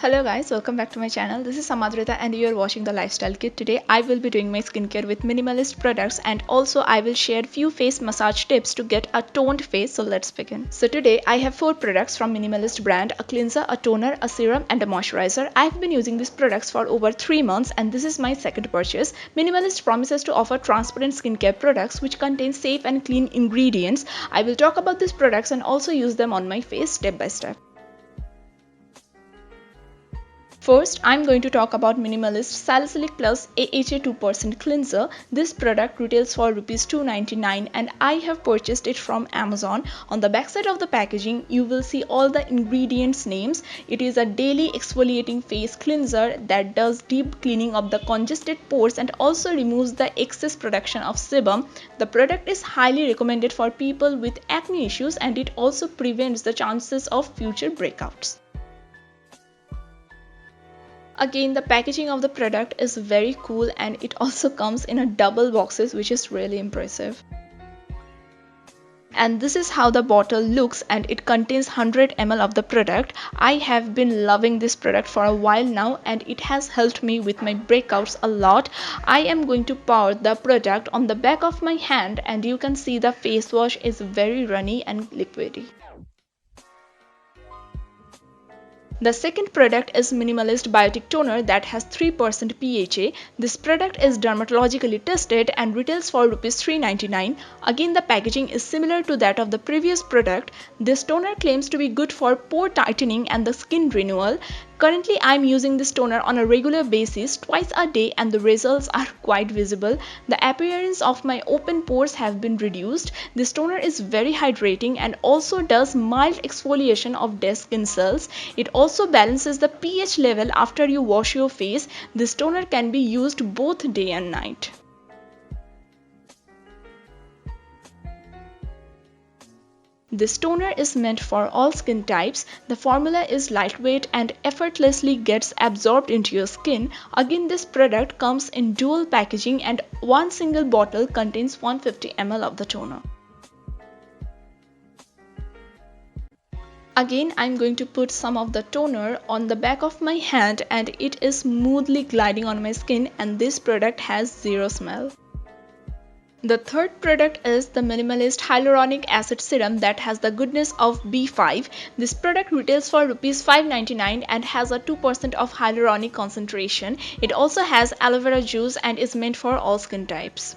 Hello guys, welcome back to my channel. This is Samadrita and you are watching the Lifestyle Kit. Today I will be doing my skincare with minimalist products and also I will share few face massage tips to get a toned face. So let's begin. So today I have 4 products from Minimalist Brand: a cleanser, a toner, a serum and a moisturizer. I have been using these products for over 3 months and this is my second purchase. Minimalist promises to offer transparent skincare products which contain safe and clean ingredients. I will talk about these products and also use them on my face step by step. First, I'm going to talk about Minimalist Salicylic Plus AHA 2% Cleanser. This product retails for Rs 299 and I have purchased it from Amazon. On the backside of the packaging, you will see all the ingredients names. It is a daily exfoliating face cleanser that does deep cleaning of the congested pores and also removes the excess production of sebum. The product is highly recommended for people with acne issues and it also prevents the chances of future breakouts. Again, the packaging of the product is very cool and it also comes in a double boxes, which is really impressive. And this is how the bottle looks and it contains 100 ml of the product. I have been loving this product for a while now and it has helped me with my breakouts a lot. I am going to pour the product on the back of my hand and you can see the face wash is very runny and liquidy. The second product is Minimalist Biotic Toner that has 3% PHA. This product is dermatologically tested and retails for Rs 399. Again, the packaging is similar to that of the previous product. This toner claims to be good for pore tightening and the skin renewal. Currently, I am using this toner on a regular basis twice a day and the results are quite visible. The appearance of my open pores have been reduced. This toner is very hydrating and also does mild exfoliation of dead skin cells. It also balances the pH level after you wash your face. This toner can be used both day and night. This toner is meant for all skin types. The formula is lightweight and effortlessly gets absorbed into your skin. Again, this product comes in dual packaging and one single bottle contains 150 ml of the toner. Again, I'm going to put some of the toner on the back of my hand and it is smoothly gliding on my skin and this product has zero smell. The third product is the Minimalist Hyaluronic Acid Serum that has the goodness of B5. This product retails for Rs 599 and has a 2% of hyaluronic concentration. It also has aloe vera juice and is meant for all skin types.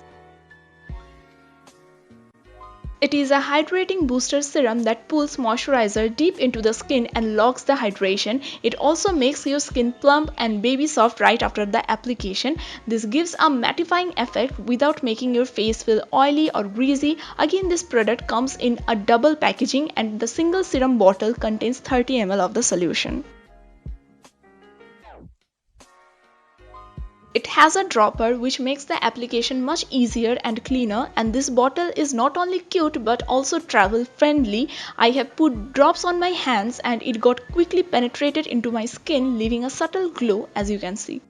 It is a hydrating booster serum that pulls moisturizer deep into the skin and locks the hydration. It also makes your skin plump and baby soft right after the application. This gives a mattifying effect without making your face feel oily or greasy. Again, this product comes in a double packaging and the single serum bottle contains 30 ml of the solution. It has a dropper which makes the application much easier and cleaner, and this bottle is not only cute but also travel friendly. I have put drops on my hands and it got quickly penetrated into my skin, leaving a subtle glow as you can see.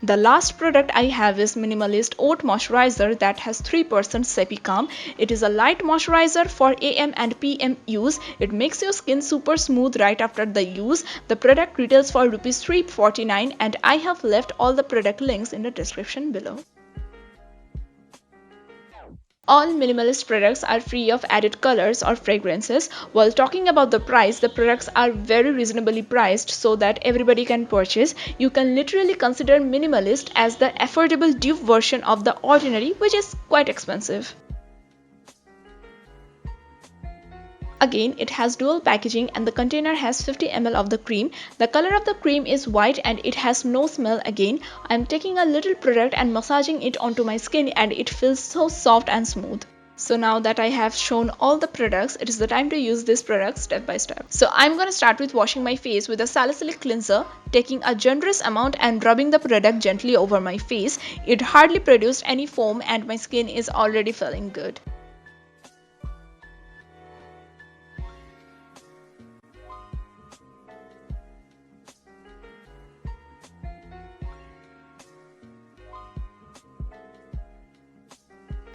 The last product I have is Minimalist Oat Moisturizer that has 3% Sepicalm. It is a light moisturizer for AM and PM use. It makes your skin super smooth right after the use. The product retails for Rs 349 and I have left all the product links in the description below. All Minimalist products are free of added colors or fragrances. While talking about the price, the products are very reasonably priced so that everybody can purchase. You can literally consider Minimalist as the affordable dupe version of the ordinary, which is quite expensive. Again, it has dual packaging and the container has 50 ml of the cream. The color of the cream is white and it has no smell again. I am taking a little product and massaging it onto my skin and it feels so soft and smooth. So now that I have shown all the products, it is the time to use this product step by step. So I'm going to start with washing my face with a salicylic cleanser, taking a generous amount and rubbing the product gently over my face. It hardly produced any foam and my skin is already feeling good.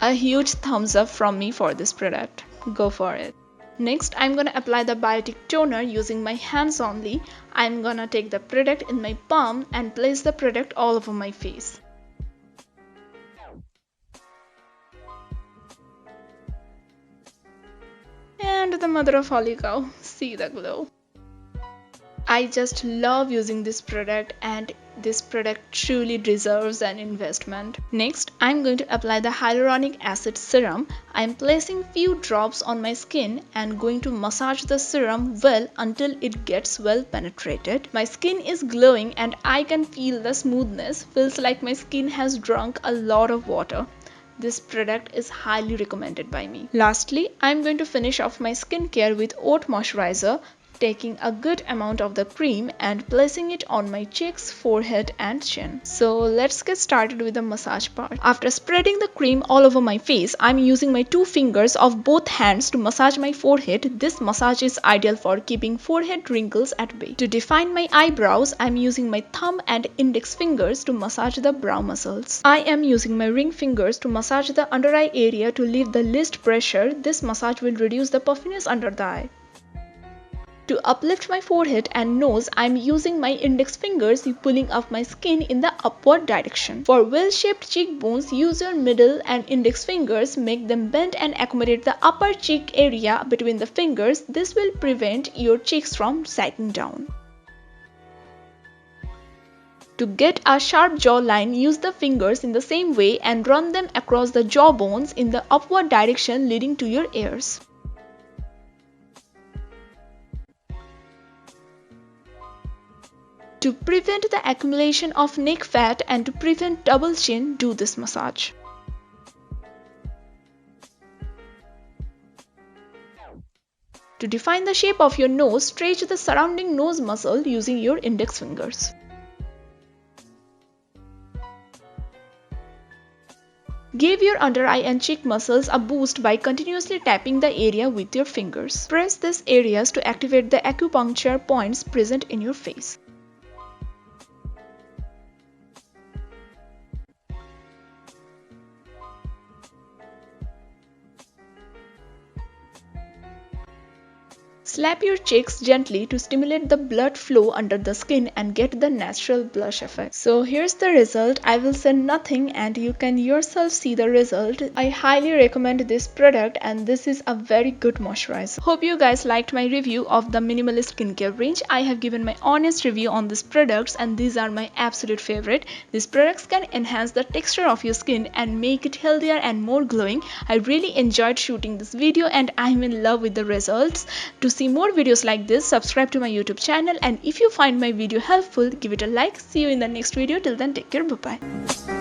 A huge thumbs up from me for this product. Go for it. Next, I'm gonna apply the biotic toner using my hands only. I'm gonna take the product in my palm and place the product all over my face. And the mother of holy cow, see the glow. I just love using this product, and this product truly deserves an investment. Next, I'm going to apply the Hyaluronic Acid Serum. I'm placing few drops on my skin and going to massage the serum well until it gets well penetrated. My skin is glowing and I can feel the smoothness. Feels like my skin has drunk a lot of water. This product is highly recommended by me. Lastly, I'm going to finish off my skincare with oat moisturizer, taking a good amount of the cream and placing it on my cheeks, forehead and chin. So let's get started with the massage part. After spreading the cream all over my face, I'm using my 2 fingers of both hands to massage my forehead. This massage is ideal for keeping forehead wrinkles at bay. To define my eyebrows, I'm using my thumb and index fingers to massage the brow muscles. I am using my ring fingers to massage the under eye area to leave the least pressure. This massage will reduce the puffiness under the eye. To uplift my forehead and nose, I am using my index fingers pulling up my skin in the upward direction. For well-shaped cheekbones, use your middle and index fingers, make them bend and accommodate the upper cheek area between the fingers. This will prevent your cheeks from sagging down. To get a sharp jawline, use the fingers in the same way and run them across the jawbones in the upward direction leading to your ears. To prevent the accumulation of neck fat and to prevent double chin, do this massage. To define the shape of your nose, stretch the surrounding nose muscle using your index fingers. Give your under eye and cheek muscles a boost by continuously tapping the area with your fingers. Press these areas to activate the acupuncture points present in your face. Slap your cheeks gently to stimulate the blood flow under the skin and get the natural blush effect. So here's the result. I will say nothing and you can yourself see the result. I highly recommend this product and this is a very good moisturizer. Hope you guys liked my review of the Minimalist skincare range. I have given my honest review on these products and these are my absolute favorite. These products can enhance the texture of your skin and make it healthier and more glowing. I really enjoyed shooting this video and I'm in love with the results. To see more videos like this, subscribe to my YouTube channel, and if you find my video helpful, give it a like. See you in the next video. Till then, take care. Bye bye.